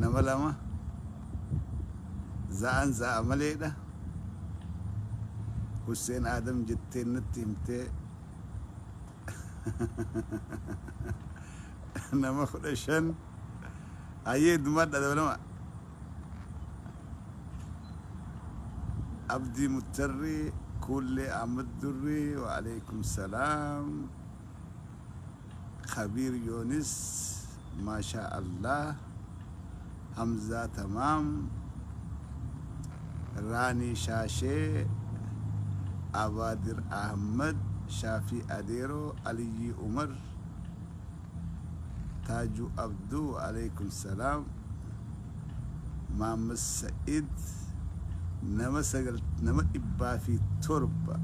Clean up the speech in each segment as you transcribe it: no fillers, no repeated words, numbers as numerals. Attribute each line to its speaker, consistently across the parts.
Speaker 1: نملما زان زا مليدا حسين آدم جتين نتيمتي نما خدشن أيد مد هذا عبدي متري كل أحمد دري وعليكم السلام خبير يونس ما شاء الله حمزة تمام راني شاشي أبادر أحمد شافي أديرو علي عمر تاجو عبدو عليكم السلام محمد سعيد نما سجل نما إبا في تربة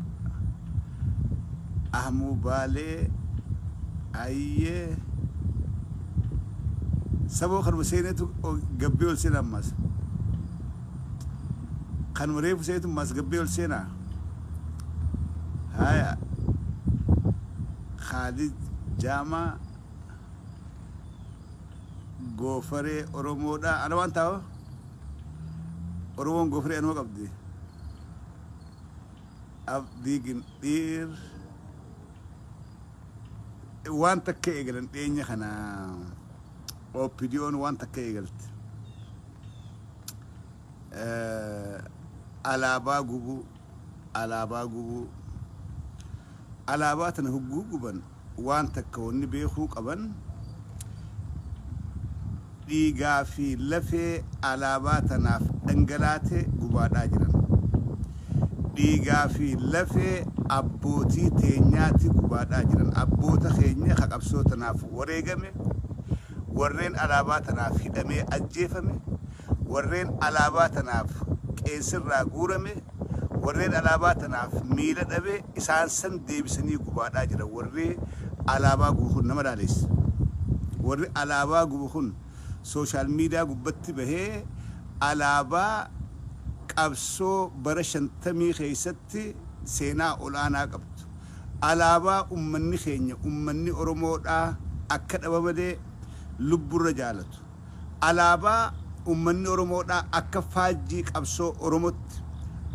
Speaker 1: أحمو بالي أيه سبو خربسينتو قبيول سينا ماس خان مريف سيتو ماس قبيول سينا هاي خالد جامع غوفري أورومودا أنا وانتاو أورومون غوفري أنا وقبدي أبدي جنير وانتا كيغلن إيني خنا أوبيديون وانتا كيغلت ألابا غوبو ألابا غوبو ألاباتنا هجوجبن وانتا كوني بيخوك أبن ديغا في لفي ألاباتنا انجلاتي غبادا جران ديغا في لفي أبوتي تينياتي غبادا جران أبوتا خيني خاق أبسوتنا في وريغمي ورين ألاباتنا في دمي أجيفمي ورين ألاباتنا في كيسر راغورمي ورين ألاباتنا في ميلة أبي إسان سن ديبسني غبادا جران ورين ألابا غوخون نمداليس ورين ألابا غوخون سوشال ميديا غبتي به ألابا قبسو برشن تمي خيستي سينا أولانا قبت ألابا أمني خيني أمني أرمودا أكد أبابدي لب الرجالة ألابا أمني أرمودا أكفاجي قبسو أرموت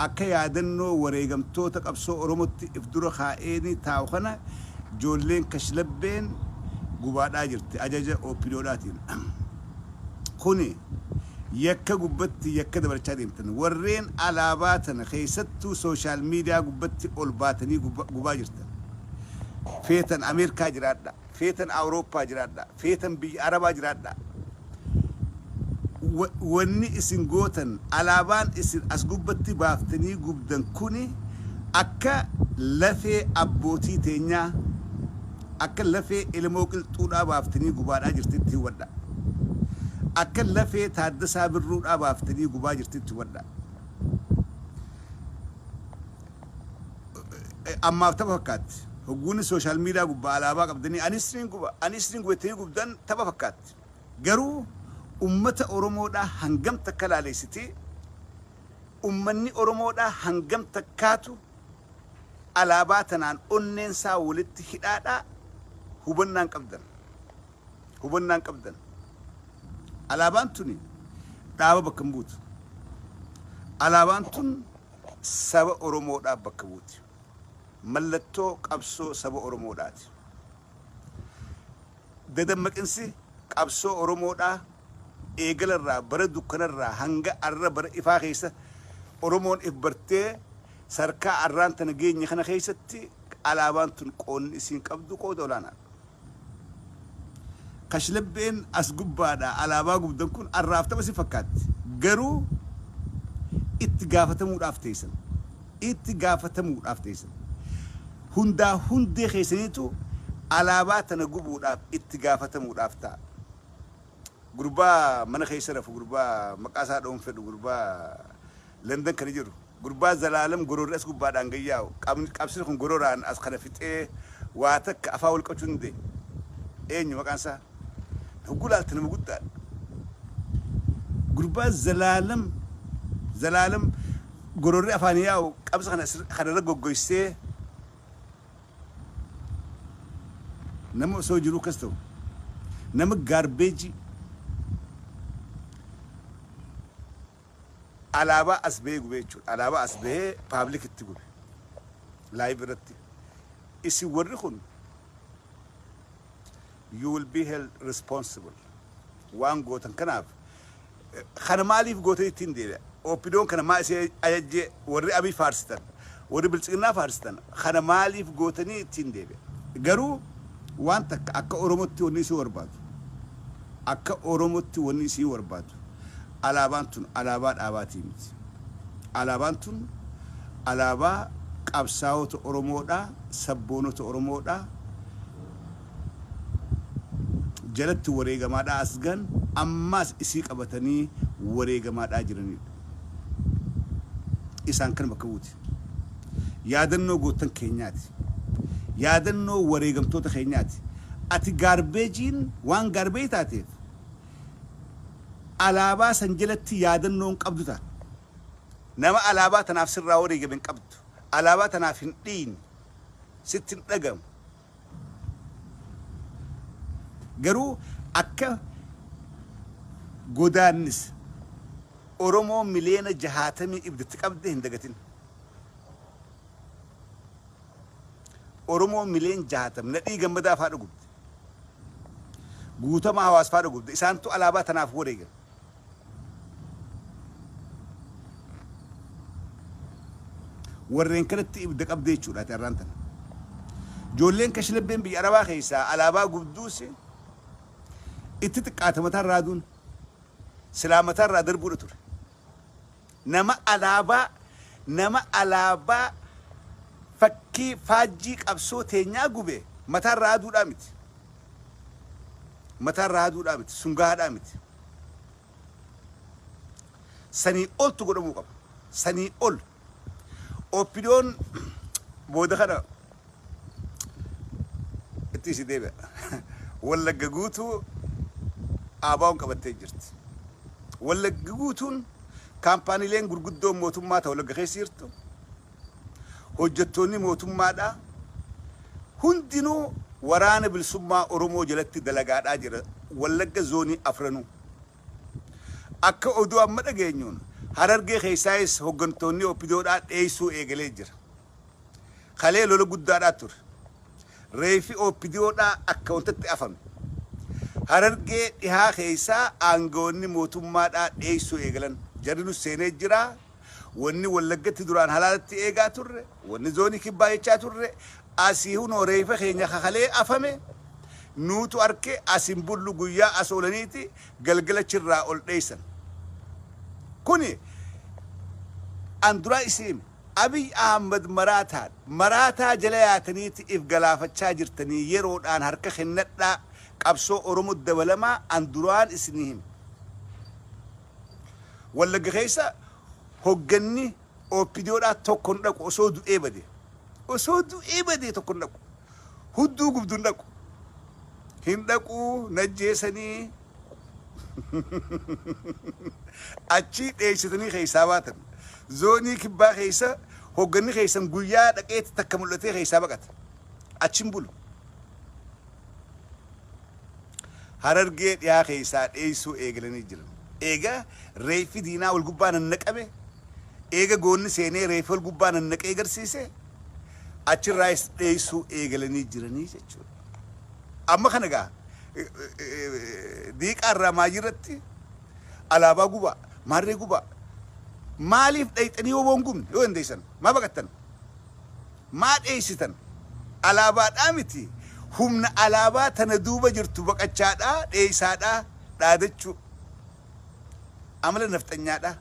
Speaker 1: أكا يادنو وريغم توتا قبسو أرموت إفدرو خائني تاوخنا جولين كشلبين قبادا جرتي أجاجة أو بيريوداتين خوني يكا قبتي يكا دبرتشا ديمتن ورين ألاباتنا خيستو سوشال ميديا قبتي أولباتني قباجرتن فيتن أمريكا جرادا فيتن أوروبا جرادا فيتن بي عربا جرادا وني اسن قوتن ألابان اسن أسقبتي بافتني قبدن كوني أكا لفي أبوتي تينيا أكا لفي إلموكل طولا بافتني قبادا جرتي ودا أكل لفي تحدثها بالرود أبا فتني قباجر تتودا أما تبفكات هقولي سوشيال ميديا قبا على أبا قبدني أنيسرين قبا تيني قبدن تبفكات قرو أمة أورومو دا هنگم تكلا ليستي أمني أورومو دا هنگم تكاتو على أباتنا أنين ساولت هدادا هبنان قبدن ألابان توني دابا بكمبوت ألابان تون سبا أورومو دا بكبوت ملتو قبسو سبا أورومو دات ددمك انسي قبسو أورومو دا إيقل الرا برد دكان الرا هنگا الرا بر إفا خيسة أورومون إفبرتي سركا الران تنجين يخنا خيستي ألابان تون قون إسين قبدو قو دولانا كشلبين أسقبادا على باقو بدنكون الرافته بس فكات قرو اتقافة مود أفتيسن هندا هندي خيسنيتو على باتنا قبو اتقافة مود أفتا قربا من خيسنا في قربا مقاسا دوم فدو قربا لندن كنجرو قربا زلالم قرور أسقبادا انقياو قابسنكم قروران أسخنا فتئه واتك أفاول كوچوندي إيه مقاسا هقول ألتنا مقولت قربا زلالم قروري أفانيا وقبس خنا رجو جويسة نمو سوجرو كستو نمو garbage alaabaa as bahee gubee jechuudha. Alaabaa as bahee paablikitti gube. Laayiv irratti. Isin warri kun you will be held responsible. Waan gootan kanaaf kana maaliif gootee ittiin deebi'a? Oppidoon kana maa isee ajajjee warri abii faarsitan warri bilchiginaa faarsitan kana maaliif gootanii ittiin deebi'a? Garuu waan takka akka Oromootti wanni isii barbaadu. Akka Oromootti wanni isii barbaadu. Alaabaan tun alaabaa dhaabaatii miti. Alaabaan tun alaabaa qabsaa'ota Oromoodhaa, sabboonota Oromoodhaa jalatti wareegamaadhaa as gan ammas isii qabatanii wareegamaadhaa jiranidha. Isaan kan bakka buuti. Yaadannoo gootan keenyaati. Yaadannoo wareegamtoota keenyaati. Ati gaarbeejiin waan gaarbee taateef alaabaa san jalatti yaadannoon qabdu ta'a. Nama alaabaa tanaaf sirraa wareegame hin qabdu. Alaabaa tanaaf hin dhiin sitti hin dhagamu. Garuu akka godaannis Oromoo miliyoona 60 ibdatti qabde hin dagatin. Oromoo miliyoona 60 nadhii gammadaa faa dhugubde. Guutama hawaas faa dhugubde. Isaantu alaabaa tanaaf wareegame. Warreen kanatti ibda qabdee jechuudha irraan tana. Ijoolleen kashlabbeen biyya Arabaa keessaa alaabaa gubduusi itti xiqqaata mataa irraa duun silaa mataa irraa darbuudha ture. Nama alaabaa fakkii faajjii qabsoo teenyaa gube mataa irraa aduudhaa miti. Mataa irraa aduudhaa miti. Sungaadhaa miti. Sanii oltu godhamuu qaba. Sanii ol. Oppidoon booda kana itti si deebi'a. Wallagga guutuu aabaa'uun qabattee jirti. Wallagga guutuun kaampaaniileen gurguddoon mootummaa ta'u Wallagga keessa jirtu. Hojjettoonni mootummaadhaa hundinuu waraana bilisummaa Oromoo jalatti dalagaadhaa jira. Wallagga zoonii afranuu. Akka oduu amma dhageenyuun Harargee keessaayis hoggantoonni Oppidoodhaa dheessuu eegalee jira. Kalee lola guddaadhaa ture. Reefi Oppidoodhaa akka wantatti afame. Harargee dhihaa keessaa aangoonni mootummaadhaa dheessuu eegalan. Jarri seenee jira. Wanni Wallaggatti duraan halaalatti eegaa turre. Wanni zoonii kibbaa jechaa turre. Asii hunoo reefa keenya kakalee afame. Nuutu arke asin bullu guyyaa as oolaniiti galgala chirraa ol dheessan. Kuni anduraa isiin Abiy Ahmad maraataa jala yaataniiti if galaafachaa jirtanii yeroodhaan harka kennadhaa qabsoo Oromoo dabalamaa anduraan isinii him. Wallagga keessa hogganni Oppidoodhaa tokko hin dhaqu osoo du'ee bade. Osoo du'ee bade tokko hin dhaqu. Hudduu gubduu hin dhaqu. Hin dhaqu najjeesanii achi dheessitanii keessaa baatan. Zoonii kibbaa keessa hogganni keessan guyyaa dhaqeetti takka mul'atee keessaa baqata. Achiin bulu. Harargee dhiyaa keessaa dheessuu eegalanii jiran. Eega reefi diinaa wal gubbaa nannaqame. Eega goonni seenee reefi wal gubbaa nannaqee agarsiise. Achirraas dheessuu eegalanii jiranii jechuudha. Amma kana gaa diiqaa irraa maayirratti alaabaa gubaa maarree gubaa maaliif dhayxanii woboon gubne yoo dandeessan maa baqattan maa dheessitan alaabaadhaa miti humna alaabaa tana duuba jirtu baqachaadhaa dheessaadhaa dhaadachuu amala nafxanyaadhaa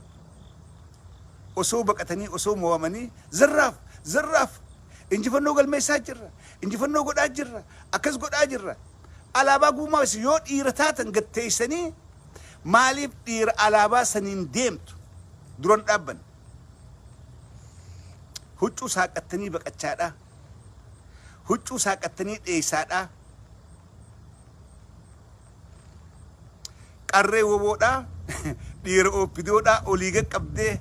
Speaker 1: osoo baqatanii osoo mo'amanii zarraaf injifannoo galmeessaa jirra injifannoo godhaa jirra akkas godhaa jirra alaabaa guumaas yoo dhiira taatan gatteessanii maaliif dhiira alaabaa saniin deemtu duran dhaabban huccuu saaqattanii baqachaadhaa huccuu saaqattanii dheessaadhaa qarree woboodhaa dhiira Oppidoodhaa olii qaqqabdee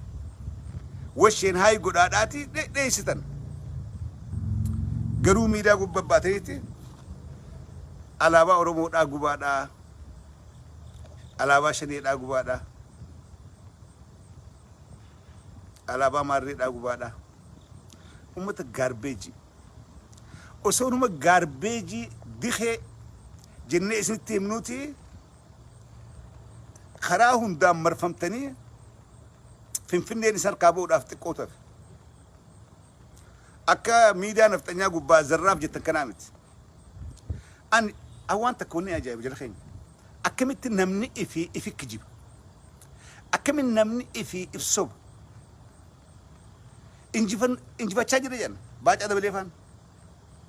Speaker 1: washeen haay godhaadhaati dheessitan. Garuu miidhaa gubbabbaataniiti alaabaa Oromoodhaa gubaadhaa alaabaa shaneedhaa gubaadhaa alaabaa maarreedhaa gubaadhaa ummata gaarbeejii osoo numa gaarbeejii dikee jennee isinitti himnuuti karaa hundaan marfamtanii finfinneen isa harkaa ba'uudhaaf xiqqoo tafe akka miidiyaa nafxanyaa gubbaa zarraaf jettan kanaa miti an awwaan takka wanni ajaa'iba jala keenya akkamitti namni ifi kijiba akkamitti namni ifi ibsoba injifachaa jira jenna baacaa dabalee faan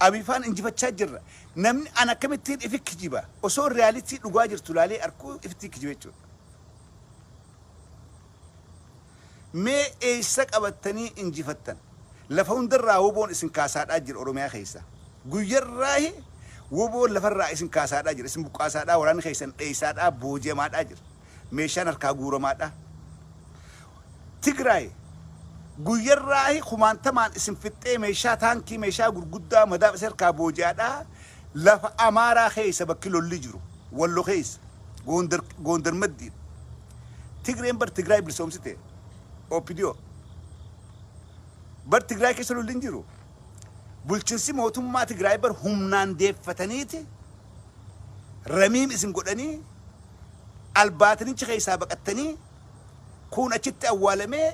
Speaker 1: abifaan injifachaa jirra namni an akkamittiin ifi kijiba osoo realitii dhugaa jirtu laalee arkuu ifti kijiba jechuudha mee eessa qabattanii injifattan lafa hundarraa woboon isin kaasaadhaa jira oromiyaa keessa guyyarraahi woboon lafarraa isin kaasaadhaa jira isin buqqaasaadhaa waraana keessan dheeysaadhaa booji'amaadhaa jira meeshaan harkaa guuramaadhaa Tigraay guyyarraahi kumaantamaan isin fixxee meeshaa taankii meeshaa gurguddaa madaab isa harkaa booji'aadhaa lafa amaaraa keessa bakki lolli jiru wallo keessa goondar maddiin Tigreen bar Tigraay bilisoomsite opidio bar Tigraay keessa lolli hin jiru bulchinsi mootummaa Tigraay bar humnaan deeffataniiti ramiim isin godhanii albaatanicha keessaa baqattanii kun achitti awwaalamee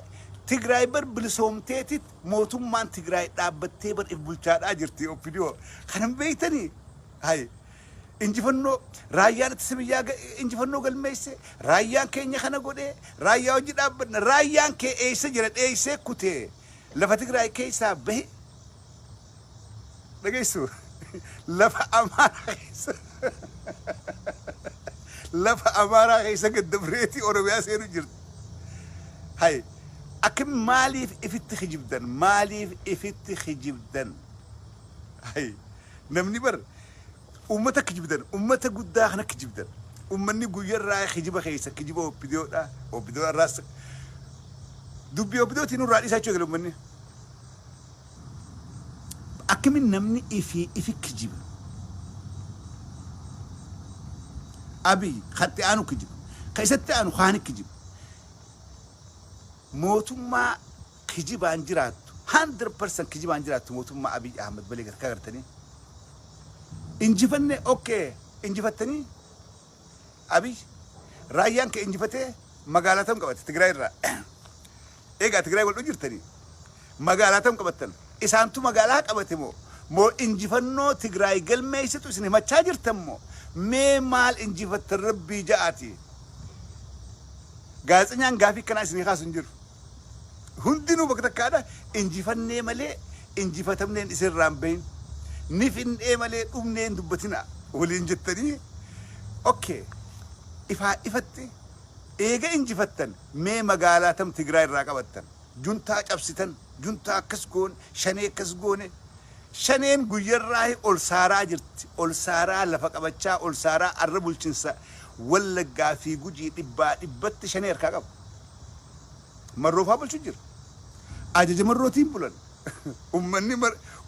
Speaker 1: Tigraay bar bilisoomteetit mootummaan Tigraay dhaabbattee bar if bulchaadhaa jirti opidio kanan beeytanii hay injifannoo raayyaan ittisa biyyaa injifannoo galmeesse raayyaan keenya kana godhee raayyaa hojii dhaabbanna raayyaan kee eessa jira dheeysee kutee lafa Tigraay keessaa bahe dhageessu lafa amaaraa keessa lafa amaaraa keessa gaddabareetii oromiyaa seenu jirti hay akim maaliif ifitti khijibdan hay namni bar ummata kijibdan ummata guddaa kana kijibdan ummanni guyyarraa kijiba keessa kijiba opidiyoodha raas dubbi opidiyootiin irraa dhiisaa jechuu gala ummanni akkimin namni ifi kijiba abi khatti aanu kijiba keessatti aanu khaani kijiba mootummaa kijibaan jiraattu 100% kijibaan jiraattu mootummaa Abiy Ahmed balee gartanii injifanne okay injifattanii Abiy raayyaan kee injifatee magaalaa tam qabate Tigraay irraa eegaa Tigraay wal jirtanii magaalaa tam qabattan isaantu magaalaa qabate moo injifannoo Tigraay galmeessitu isin himachaa jirtan moo mee maal injifattan rabbii ja'aati gaazexaan gaafii kanaa isin kaasu hin jiru hundinuu bakka takkaadha injifannee malee injifatamneen isinirraan bahin nifindee malee dhumneen dubbatina waliin jettanii okay ifatti eega injifattan mee magaalaa tam Tigraay irraa qabattan juntaa cabsitan juntaa akkas goone shanee akkas goone shaneen guyyarraa ol saaraa jirti ol saaraa lafa qabachaa ol saaraa arra bulchinsa wallaggaa fi gujii dhibbatti shanee harkaa qabu marroofaa bulchu jira ajaja marrootiin bulan ummanni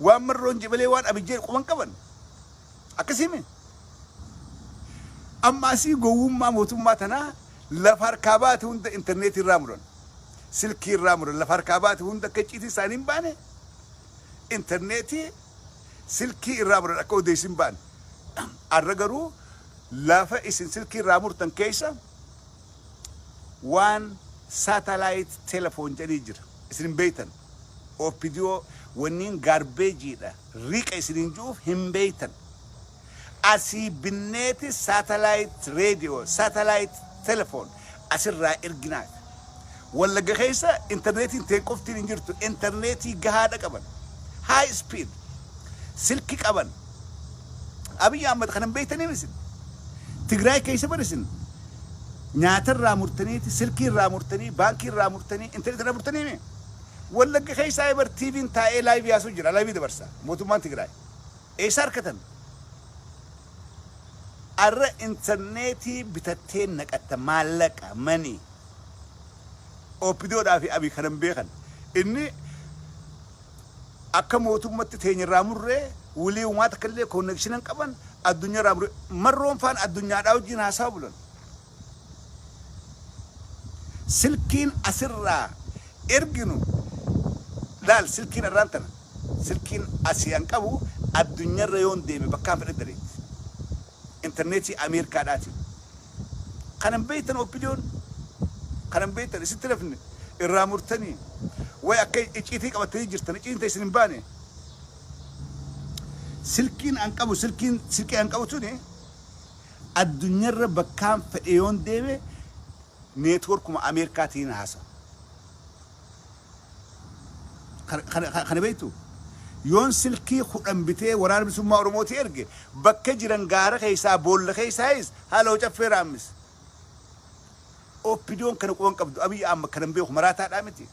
Speaker 1: waan marroon jibalee waan abijjee quban qaban akkasime amma asii gowwummaa mootummaa tanaa lafa harkaa baate hunda intarneetii irraa muran silkii irraa muran lafa harkaa baate hunda akka icciitii isaanii hin baane intarneetii silkii irraa muran akka odeessin baane arra garuu lafa isin silkii irraa murtan keessa waan satellite telephone jedhii jira isin beeytan opidiyoo wanniin gaarbeejiidha riqa isin juuf hin beeytan asii binneeti satellite radio satellite telephone asirraa erginaaf wallagga keessa intarneetiin teen qoftiin hin jirtu intarneetii gahaadha qaban high speed silki qaban Abiy Ahmed kanan beeytanii misin Tigraay keessa barisin nyaatarraa murtaniiti silkii irraa murtanii baankii irraa murtanii intarneetii irraa murtanii wallagga keessa eber TV'n taa'ee live yaasuu jira live dabarsa mootummaan Tigraay eessa harkatan arra intarneetii bitattee naqatta maallaqa mani opidiyoodhaa fi Abiy kanan beekan inni akka mootummatti teenyarraa murree wulii uumaa takkallee connection qaban addunyaarraa murree marroon faan addunyaadhaa wajjin haasaa bulan silkiin asirraa إرجنو لا سلكين الرانتنا سلكين أسيان كابو الدنيا ريون ديمي بكام في الدريت إنترنتي أمريكا داتي خنم بيتنا أوبيديون خنم بيتنا ستلفني الرامورتني ويأكي إيتيك أو تيجرتني إنت سنباني سلكين أنكابو سلكين أنكابو توني الدنيا بكام في إيون ديمي نيتورك مع أمريكا تين هاسا خن بيتو يون سلكي خدام بيته وران بسمة أرموتي إرجع بكجران غارة خيسا بول خيسايز هلو جفير أمس أو بدون كانوا كون كبدو أبي أم كانوا بيوخ مراتات أمتي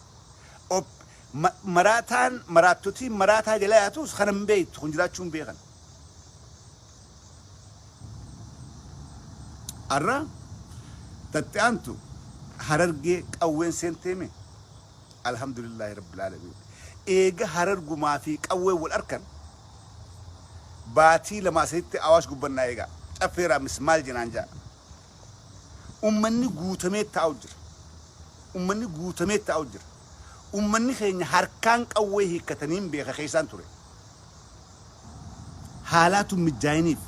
Speaker 1: أو مراتوتي مراتا جلاياتوس خنم بيت خنجرات شون بيغن أرى تتأنتو هررجي أوين سنتيمي الحمد لله رب العالمين إيجا هررجو ما في أوين والأركان باتي لما سيت أواش قبنا إيجا أفيرا مسمال جنانجا أمني قوتميت تأوجر أمني خيني هركان أويه كتنين بيخ خيسان توري حالات متجاينيف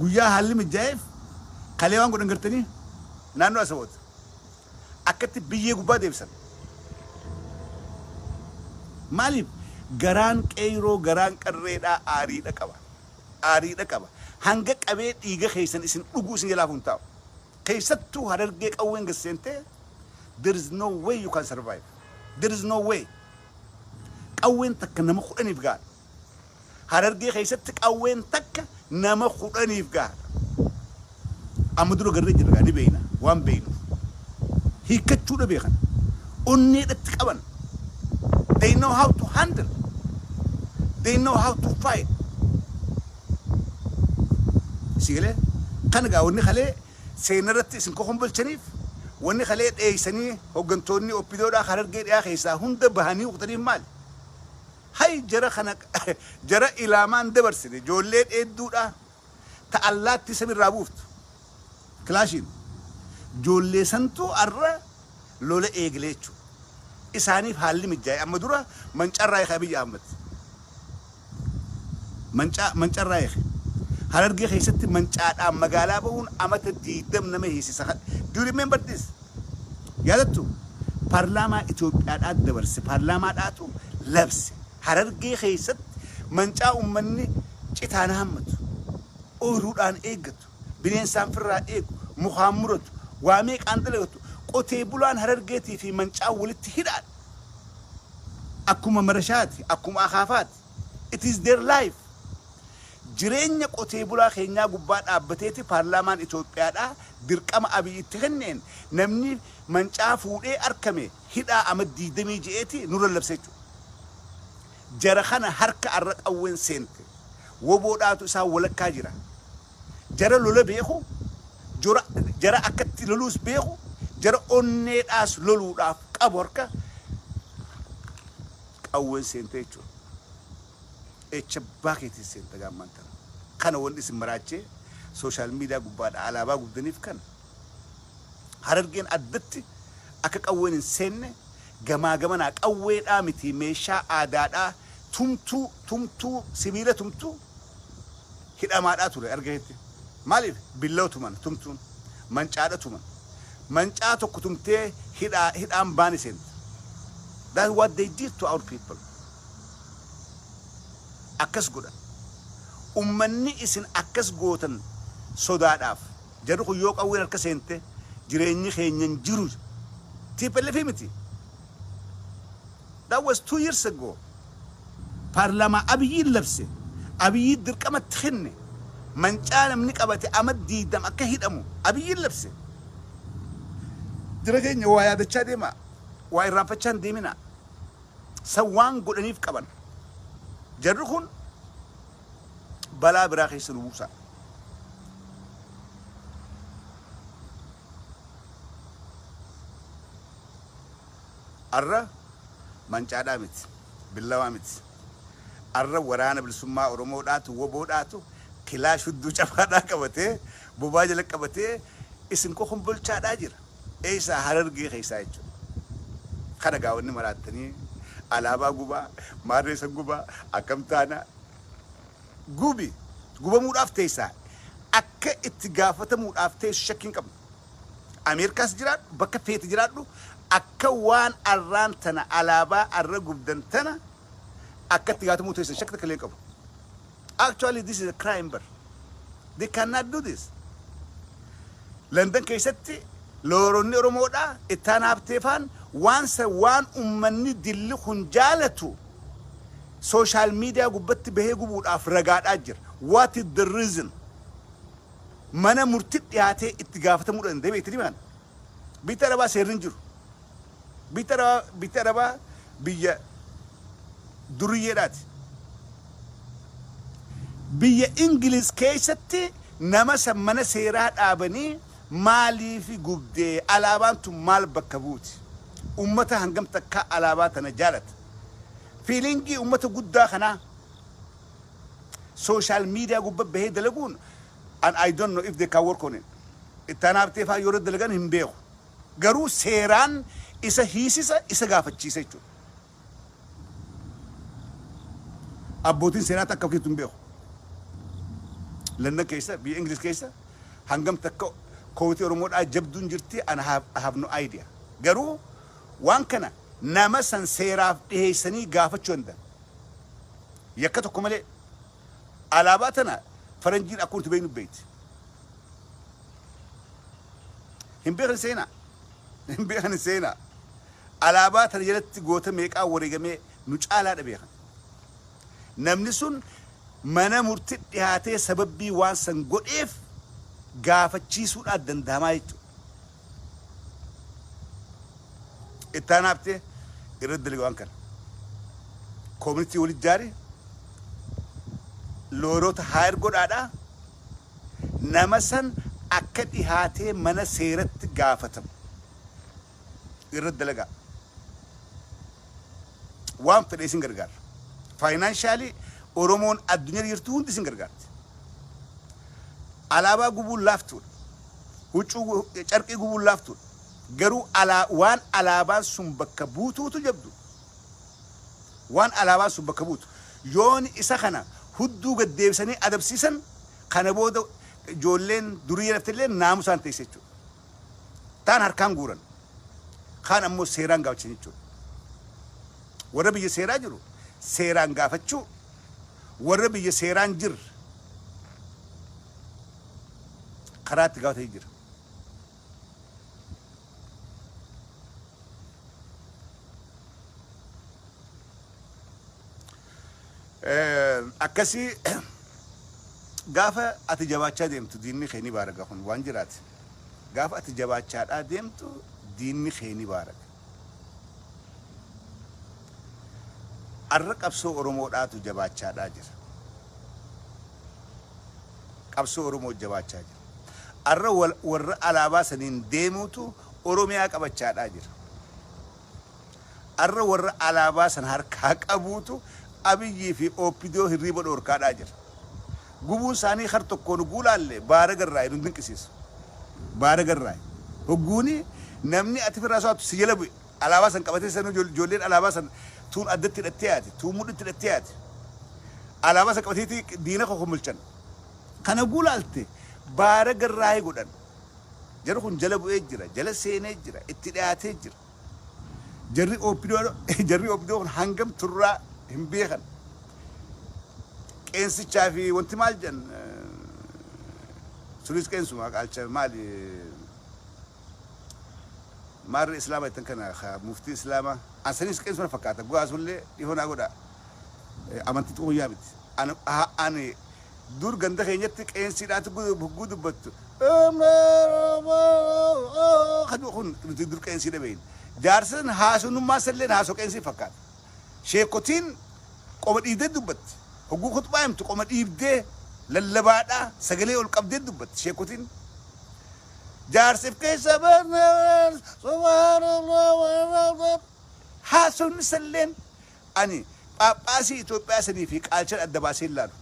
Speaker 1: قويا حالي متجايف خليوان قد نقرتني نانو أسوات أكتب بيجي قبا ديبسن مالي غران كيرو غران كريدا آريدا كبا هنگك أبيت إيجا خيسان إسن أقو سنجلافون تاو خيستو هررجيك أوين قسنتي there is no way you can survive there is no way أوين تك نما خدني فقال هررجي خيستك أوين تك نما خدني فقال أمدرو قريت الغاني بينا وان بينه هي كتشونا بيخن أني تتكبن they know how to handle they know how to fight سيله كان قاوني خليه سينرت سنكوهم بالشنيف واني خليت اي سني هوغنتوني اوبيدودا خررجي يا خيسا هند بهاني وقتني مال هاي جرى خنك جرى الى مان دبرسني جوليت ادودا تالات تسمي رابوفت كلاشين جولي سنتو أرى لولا إيجليتشو إساني في حالي متجاي أما دورا منشار رايخ أبي أحمد منشار رايخ هررجي خيست منشار أم مقالة بهون أما تديدم نمي هيسي سخت do you remember this يادتو برلما إثيوبيا أدبرس برلما أتو لبس هررجي خيست منشار أمني جتانا همت أورودان إيجتو بنين سانفرا إيجو مخامرت واميك أندلتو قتيبولان هررجتي في منشأ ولت هدان أكما مرشاتي أكما أخافات it is their life جرينيا قتيبولا خينيا قبات أبتيتي برلمان إثيوبيا دركام أبي إتهنين نمني منشأ فوري أركمي هدا أمد ديدمي جئتي نور اللبسيتو جرخانا هركا أرك أوين سنتي وبوداتو سا ولا كاجرا جرى لولا بيخو جرى أكت لولوس بيخو جرى أنيت أس لولو راف كابوركا أول سنتيجو إتشباكي تسنت جامن ترى كانوا ولدي سمراجة سوشيال ميديا قباد على باقو بدنيف كان هرجين أدتي أكك أول سنة جماعة أول آمتي مشى عادات تمتو سبيلة تمتو هذا ما أتولى أرجعتي مالي بالله تمن تمتون منشأ تمن منشأ كتمته هذا أم بانسين that's what they did to our people أكس جودا أمني إسن أكس جوتن صداد أف جرو يوك أول أركسنته جريني خينين جروج تيبل فيمتي that was 2 years ago برلما أبي يلبسه أبي يدر كم تخني من كان منك أبتي أمد دي دم أكهيد أمو أبي يلبسه درجين ويا ده شادي ما ويا رافشان ديمنا سوان قلني في كبن جرخون بلا براخي سلوسا أرى من كان أمت بالله أمت أرى ورانا بالسماء ورموداتو وبوداتو كلا شدو جفانا كبته بواجه لك كبته اسم كوهم بلشاد أجر إيسا هررجي خيسايتو kana gaawwanni maraatanii alaabaa gubaa maarreessa gubaa akkamtaana gubamuudhaaf teessaa akka itti gaafatamuudhaaf teessu shakkiin qabnu Ameerikaas jiraadhu bakka feeti jiraadhu akka waan arraan tana alaabaa arra gubdan tana akka itti gaafatamuu teessu shakka takka illee qabu. Actually this is a crime bar. They cannot do this. London keessatti looronni Oromoodha ittaan hafteefaan waan ummanni dilli kun jaalatu social media gubbatti bahee gubuudhaaf ragaadhaa jira. What is the reason? Mana murtii dhiyaatee itti gaafatamuudha danda'e beektii maan? Biyya Arabaa seerri jiru. Biyya Arabaa biyya duriyyeedhaati. Biyya Ingiliz keessatti nama mana seeraa dhaabanii maaliif gubdee alaabaan tun maal bakka buuti? Ummata hangam takka alaabaa tana jaalata. Feelingii ummata guddaa kanaa social media gubba bahee dalaguun and I don't know if they can work on it. Ittaan hafteefaa yeroo dalagan hin beeku. Garuu seeraan isa hiisisa isa gaafachiisa jechuudha. Abbootiin seeraa takka ofiitu hin beeku. London keessa biyya Ingiliz keessa hangam takka kootii Oromoodhaa jabduun jirti and I have no idea. Garuu waan kana nama san seeraaf dhiheessanii gaafachuu danda'a. Yakka tokko malee alaabaa tana faranjiin akkuma itti beeknu beekti. Hin beekan seenaa. Alaabaa tana jalatti goota meeqaa wareegamee nu caalaadha beekan. Namni sun mana murtii dhiyaatee sababbii waan san godheef gaafachiisuudhaan danda'amaa jechuudha. Ittaan haftee irratti dalagaa waan kana. Koomunitii walitti jaari loorota haayir godhaadhaa nama san akka dhihaatee mana seeratti gaafatamu irratti dalagaa. Waan fedhe isin gargaara. Financially Oromoon addunyaa jirtu hundi isin gargaarti. Alaabaa gubuun laaftuudha. Huccuu carqii gubuun laaftuudha. Garuu waan alaabaan sun bakka buutuutu jabdu. Waan alaabaan sun bakka buutu. Yoon isa kana hudduu gad deebisanii adabsiisan kana booda ijoolleen durii laftillee naamusaan teesse jechuudha. Taan harkaan guuran. Kaan ammoo seeraan gaafachan jechuudha. Warra biyya seeraa jiru seeraan gaafachuu warra biyya seeraan jirre karaatti gaafatee jira. Akkasii gaafa ati jabaachaa deemtu diinni kee ni baaraga kun waan jiraati. Gaafa ati jabaachaadhaa deemtu diinni kee ni baaraga. Arra qabsoo Oromoodhaatu jabaachaadhaa jira. Qabsoo Oromoo jabaachaa jira. Arra warra alaabaa saniin deemuutu Oromiyaa qabachaadhaa jira. Arra warra alaabaa san harkaa qabuutu Abiyyii fi Oopidoo hirriiba dhoorkaadhaa jira. Gubuun isaanii har tokkoon guulaallee baara garraa'e nu dinqisiisu. Baara garraa'e. Hogguuni namni ati firraa so'atu si jala bu'e alaabaa san qabatee sanuu ijoolleen alaabaa san tuun addatti hidhattee yaati tuun mudhitti hidhattee yaati. Alaabaa san qabateetii diina koo mulchan. Kana guulaalte baara garraa'e godhan. Jarri kun jala bu'ee jira, jala seenee jira, itti dhiyaatee jira. Jarri Oopidoo kun hangam turraa hin beekan. Qeensichaa fi wanti maal jedhan sunis qeensuma qaalcha maali maarri islaamaa ittiin kana muftii islaamaa ansanis qeensuma fakkaata bu'aasullee dhihoonaa godha amantii xooyyaa miti. Ani dur ganda keenyatti qeensiidhaatti bugguu dubbattu kaduu kun nuti dur qeensiidha beeyin. Jaarsan haasonummaa salleen haasoo qeensii fakkaata. Sheekotiin qoma dhiibdee dubbatti. Hogguu khutbaa himtu qoma dhiibdee lallabaadhaa sagalee ol qabdee dubbatti sheekotiin. Jaarsiif keessa barnaan subhaanallah haasonni salleen ani Phaaphaasii Itoophiyaa sanii fi qaalchan adda baasee ilaalu.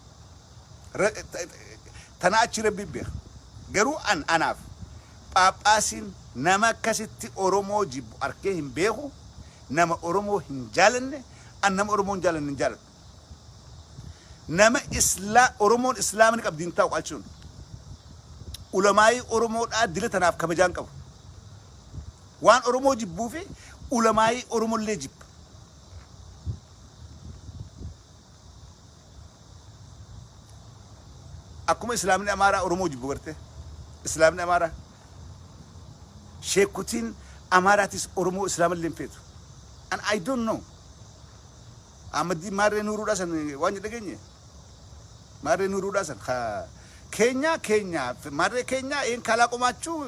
Speaker 1: Tana achi rabbi beeka. Garuu anaaf Phaaphaasiin nama akkasitti Oromoo jibbu arkee hin beeku. nama oromoo hin jaalanne an nama oromoo hin jaalanne hin jaaladhu nama oromoon islaamni qabdiin ta'u qalchuun ulamaayi oromoodhaa dila tanaaf kabajaan qabu waan oromoo jibbuu fi ulamaayi oromollee jibba akkuma islaamni amaaraa oromoo jibbu garte islaamni amaaraa sheekutiin amaaraatis oromoo islaamallee hin feetu and I don't know amadi maarree nuuruudha san waan dhageenye maarree nuuruudha san keenya maarree keenya een kalaa qomaachuu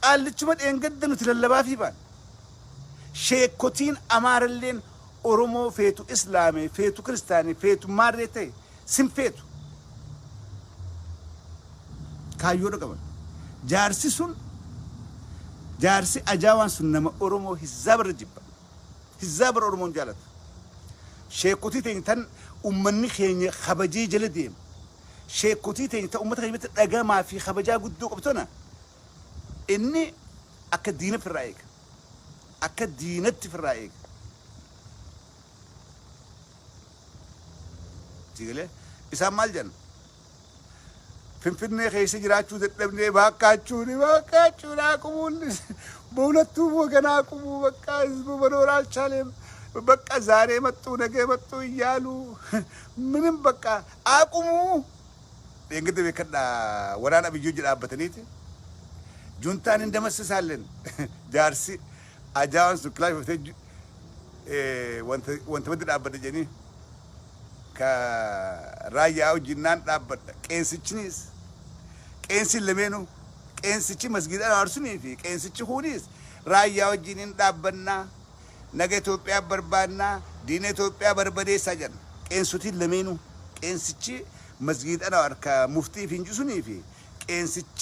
Speaker 1: qaallichuma dheengadda nuti lallabaa fi baan sheekutiin amaaralleen oromoo feetu islaamee feetu kiristaanii feetu maarree ta'e sin feetu kaayyoodha qaban jaarsi sun jaarsi ajaawaan sun nama oromoo hizaabarra jibba hizaabarra oromoon jaalatu sheekutii teenya tan ummanni keenya kabajee jala deema sheekutii teenya tan ummata keenya dhagamaa fi kabajaa guddoo qabtona inni akka diina firraa eega akka diinatti firraa eega tigalee isaan maal jedhan finfinnee keessa jiraachuu dadhabnee baakkaachuu aqumuun በሁለቱም ወገን አቁሙ በቃ ህዝቡ መኖር አልቻለም በቃ ዛሬ መጡ ነገ መጡ እያሉ ምንም በቃ አቁሙ እንግዲህ በከዳ ወራና ብዩ ጅራበተኒት ጁንታን እንደመስሳለን ጃርሲ አጃንስ ክላይ ወተጅ ወንተ ወንተ ዳበደጀኒ ከራያው ጅናን ዳበደ ቄንስችኒስ ቄንሲ ለሜኑ ቄንስቺ መስጊዳን አርሱኒ ፊ ቄንስቺ ሁኒስ ራያው ጅኒን ዳበና ነገ ኢትዮጵያ በርባና ዲነ ኢትዮጵያ በርበዴ ሳጀን ቄንሱቲ ለሜኑ ቄንስቺ መስጊዳን አርካ ሙፍቲ ፊንጁሱኒ ፊ ቄንስቺ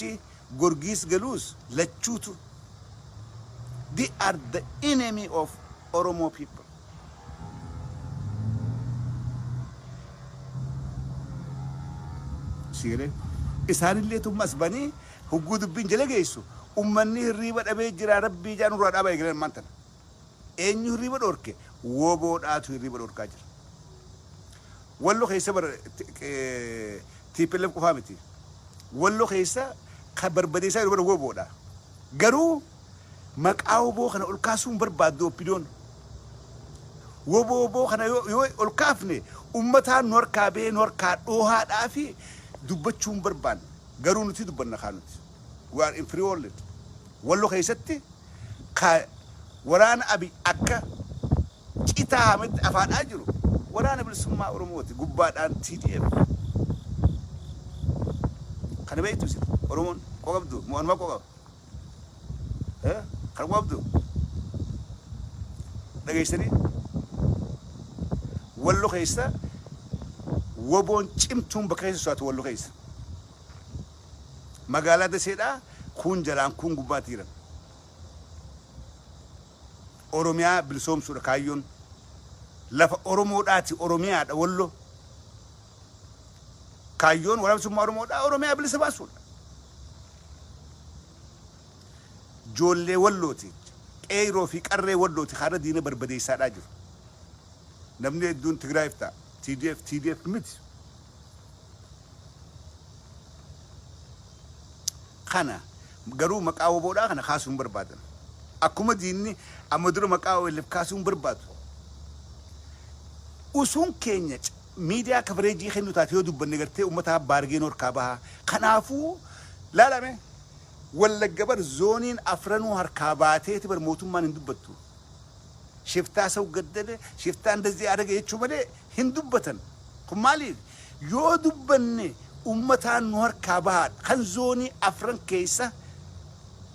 Speaker 1: ጎርጊስ ገሉስ ለቹቱ they are the enemy of Oromo people sire isaanillee tummas bani hugud bin jelegeesu ummanni hirriba dhabe jira rabbi jaanu raa dhaba eeglan mantan eenyu hirriba dorke woboodhaatu hirriba dorkaa jira wallo keessa bar tiipelem qofamiti wallo keessa ka barbadeessa yeroo woboodha garuu maqaaw boo kana ol kaasuun barbaaddo opinion wobo kana yoo ol kaafne ummataan norkaa bee norkaa dhoohaadhaa fi dubbachuun barbaan garuu nuti dubbanna kaanuti we are inferior wallo keessatti ka waraana abi akka citaa hamet afaadhaa jiru waraana bilisummaa oromooti gubbaadhaan TDF kana beektu si oromoon qogabdu mo'anuma qogab kan qogabdu dhageessanii wallo keessa woboon cimtuun bakka keessa soatu wallo keessa magaalaa Daseedhaa kun jalaan kun gubbaatti jiran oromiyaa bilisoomsuudha kaayyoon lafa oromoodhaati oromiyaadha wallo kaayyoon waraabsummaa oromoodhaa oromiyaa bilisa baasuudha joollee wallooti qeeroo fi qarree wallooti haala diina barbadeessaadhaa jiru namni hedduun Tigraay ta'a TDF miti kana garuu maqaa woboodhaa kana kaasuun barbaadan akkuma diinni amma dura maqaa waliif kaasuun barbaadu usuun keenya miidiyaa coverage kennu taate yoo dubbanne gartee ummata baargeen horkaa baha kanaafuu laalame wallagga bar zooniin afranuu harkaa baateeti bar mootummaan hin dubbattu shiftaa ሰው ገደለ shiftaa እንደዚህ አደረገ የቹ በለ hin dubbatan kun maaliif yoo dubbanne ummataan nu harkaa bahaa kan zoonii afran keessa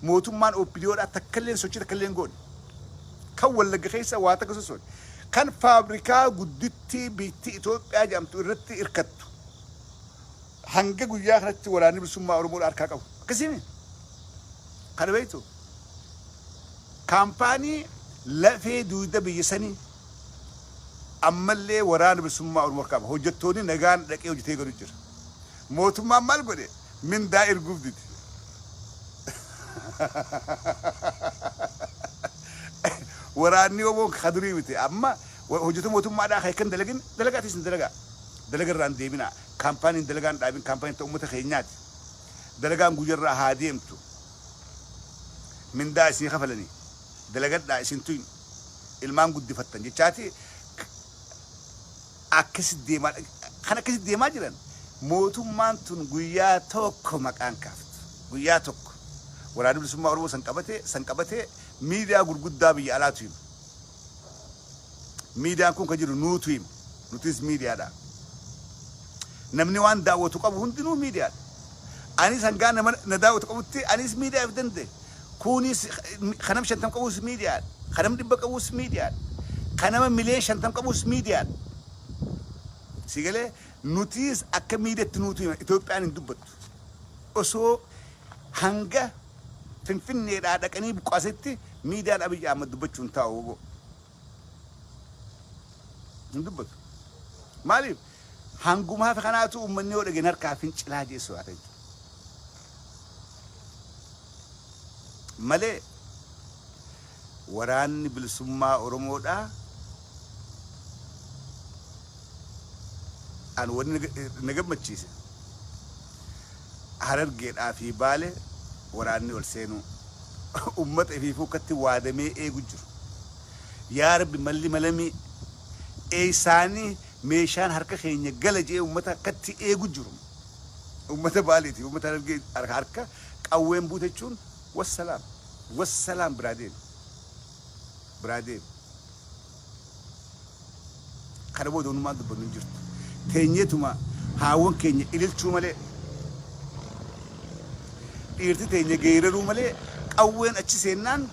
Speaker 1: mootummaan opiniyoodhaa takkalleen sochii takkalleen goone kan wallagga keessa waa takka sosoon kan faabrikaa guddittii biitti Itoophiyaa jedhamtu irratti irkattu hanga guyyaa kanatti waraanni bilisummaa Oromoo harkaa qabu akkasiin kana beektu kaampaanii lafee duuda biyya sanii ammallee waraana bilisummaa Oromoo harkaa qaba hojjettoonni nagaan dhaqee hojjetee galu jira mootummaan maal godhe mindaa erguuf diti وراني وبوك خدري بتي أما وجدتهم وتم ما داخل كن دلقات اسم دلقة ران ديبنا كامباني دلقان دابين كامباني تأمة خينات دلقان جوجر هاديمتو من دا اسمي خفلني دلقات دا اسنتين المان قد فتن جاتي أكس الديما خنا كس الديما جران موتو مانتون قويا توكو مكان كافت قويا توكو وراني بلسما أروو سنكبتي ميديا قد دابي على تويم ميديا كون كجرو نوتويم نوتيس ميديا دا نمني وان داو تقبو هندنو ميديا أني سنقان نداو تقبوتي أنيس ميديا فدنده كونيس خنم شنتم قبوس ميديا خنم دبا قبوس ميديا خنم ملي شنتم قبوس ميديا سيقلي نوتيس أكا ميديا تنوتويم إتوبيان اندبت أسو هنگا فنفن نيرادك أني بقاسيتي ميديا أبي جامد دبتشون تاو ندبت مالي هنگوما في خناتو أمني ورقي نركا فينش لاجي سوارج مالي وراني بالسما أرمودا أن ورني نجب متشيس هرجع في بالي وراني ورسينو أمة في فوكتي وادمي ججر يا رب ملمي إيساني ميشان هركة خيني جلجي أمتا كتي ججرم أمتا باليتي أمتا هركة قوين بوتشون والسلام برادين خربوا دون ما دبوا نجرت تينيتما هاون كيني إلل شو ملء إيرتي تيني غيررو ملء قوين أشي سنان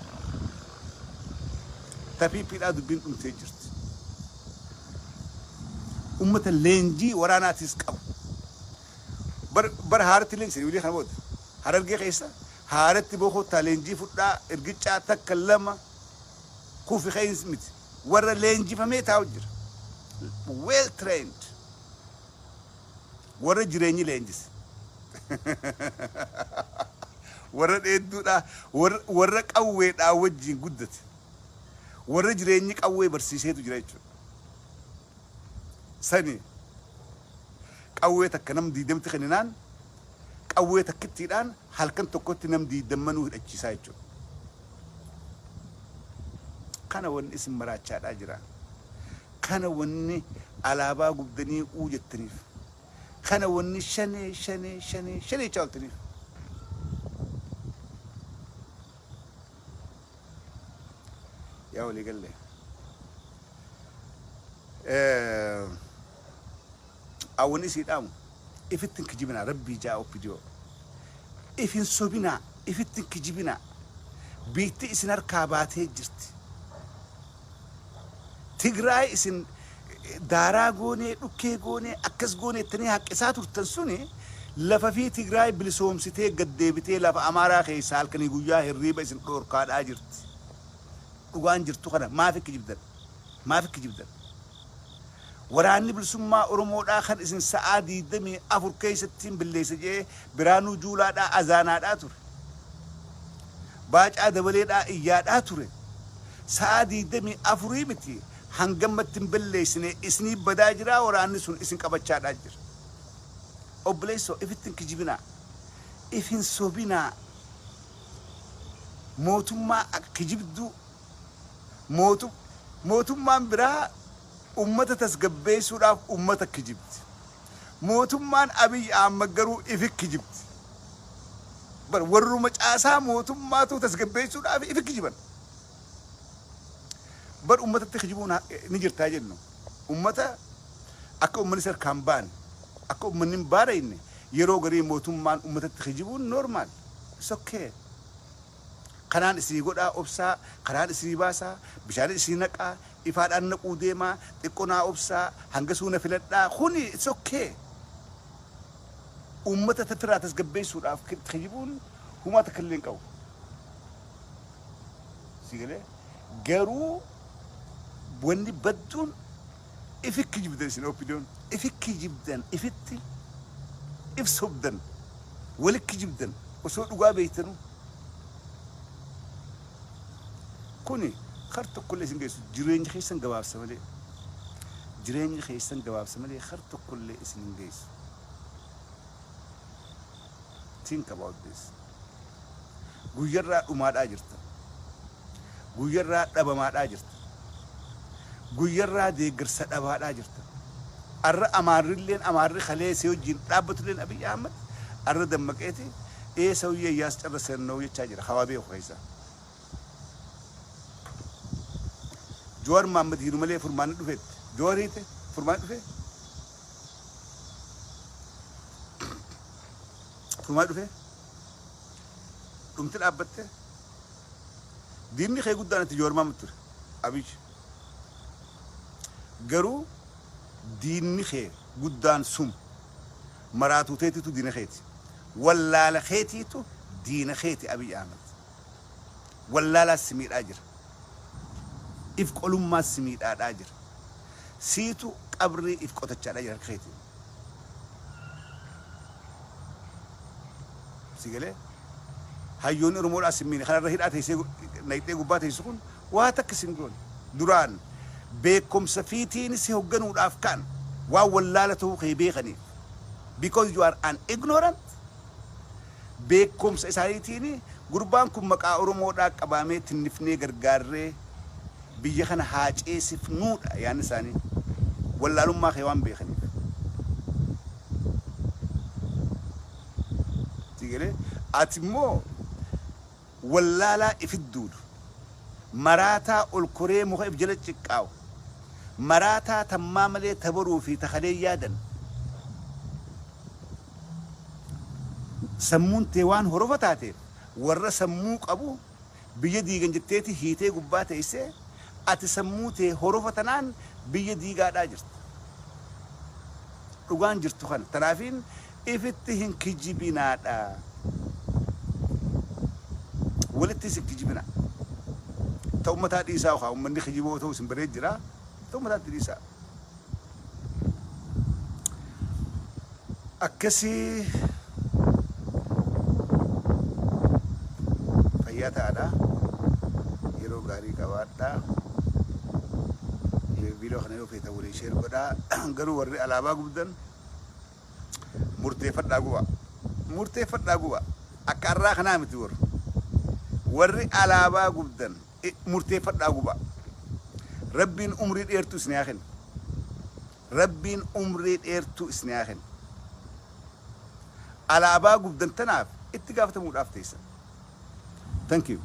Speaker 1: تبي بيلا دبين تجرت أمة اللينجي ورانا تسكو بر هارت لين سيولي خنبود هارت قيسا هارت بوخو تالينجي فتا إرجع تكلم كوفي خيس مت ورا لينجي فميت أوجر well trained ورا جريني لينجس ورا إدو لا ورا قوي لا وجه جدت ورا جريني قوي برسيسه تجريتشو سني قوي تكنم ديدم تخنينان قوي تكتيران هل كنت كنت نم ديدمنو أجسايتشو كان ون اسم مراتشات أجران كان وني على باقو بدني وجد تنيف كان وني شني شال تنيف يا ولي قال لي أوني سيدام إفتن كجبنا ربي جاء فيديو إفن صبنا إفتن كجبنا بيتي إسنار كاباتي جرت تجراي إسن دارا غوني لوكي غوني أكس غوني تاني هك إساتور تنسوني لفا في تجراي بلسوم سيتي قدي بتي لفا أمارا خي سال كني جويا الريبة إسن كور كاد أجرت وان جرتو خنا ما فيك جبدن وراني بالسما أرمو آخر إسن سعادي دمي أفر كيستين باللي سجى برانو جولا دا أزانا دا تور باج أدبلي دا إياد أتوري سعادي دمي أفري متي هنجمت باللي سنة إسني بداجرا وراني سن إسن كبتشاد أجر أبليسو إفتن كجبنا إفن صوبنا موتما كجبدو موتما برا أمة تسقبي سورة أمة كجبت موتمان أبي أمجرو إفك كجبت بر ورو مجاسا موتما تو تسقبي سورة أبي إفك كجبن بر أمة تخجبون نجر تاجنو أمة أكو أمة نسر كامبان أكو أمة نمبارين يرو غري موتمان أمة تخجبون نورمال سوكي kanaan isii godhaa obsaa kanaan isii baasaa bishaan isii naqaa ifaadhaan naquu deemaa xiqqoonaa obsaa hanga suuna filadhaa kuni sokkee ummata tafiraa tasgabbeessuudhaaf tajibuun humaa takkallee hin qabu sigalee garuu wanni badduun ifikki jibdan isin opinion ifikki jibdan ifitti ifsobdan walikki jibdan osoo dhugaa beeytanuu كوني خرت كل اسم جيس جرين خيسن جواب سملي جرين خيسن جواب سملي خرت كل اسم جيس think about this guyarra umaad ajirta guyarra dhabamaad ajirta guyarra deeggarsa dhabaad ajirta arra amaarrilleen amaarri khalee si wajjin dhaabatuleen Abiy Ahmed arra dammaqeeti ee sawiyee yaascarrasen noo jechaa jira hawaabee khoysa Jawar Mohammed hiru malee furmaan dhufeet Jawariite furmaan dhufee furmaan dhufee dhumti dhaabbatte diinni kee guddaan itti Jawar Mohammed ture Abiy garuu diinni kee guddaan sum maraatu teetitu diina keeti wallaala keetiitu diina keeti Abiy Ahmed wallaala simiidhaa jira if qolummaa simiidhaadhaa jira siitu qabrii if qotachaadhaa jira keeti sigalee hayyoonni Oromoodhaa simiini kanarra hidhaa teessee nayxee gubbaa teessu kun waa takka singoon duraan beekumsa fiitiin si hogganuudhaaf kan waa wallaala ta'uu kee beekaniif because you are an ignorant beekumsa isaaniitiin gurbaan kun maqaa Oromoodhaa qabamee tinnifnee gargaarree biyya kana haaceesifnuudha yaani isaanii wallaalummaa kee waan beekaniif sigalee ati immoo wallaalaa ifidduudhu maraataa ol koree muka if jala ciqqaawu maraataa tammaa malee tabaruu fi takalee yaadan sammuun tee waan horofa taateef warra sammuu qabu biyya diigan jetteeti hiitee gubbaa teessee ati sammuu tee horofa tanaan biyya diigaadhaa jirta dhugaan jirtu kana tanaafiin ifitti hin kijibinaadha walitti si kijibina ta ummataa dhiisaa ukaa ummanni kijiboo ta'u sin baree jira ta ummataatti dhiisaa akkasii fayyaa ta'aadha yeroo gaarii qabaadha video kana yoo feeta walii sheer godhaa garuu warri alaabaa gubdan murteeffadhaa guba akka arraa kanaa miti warri alaabaa gubdan murteeffadhaa guba rabbiin umrii dheertuu isin yaakin rabbiin umrii dheertuu isin yaakin alaabaa gubdan tanaaf itti gaafatamuudhaaf teessan thank you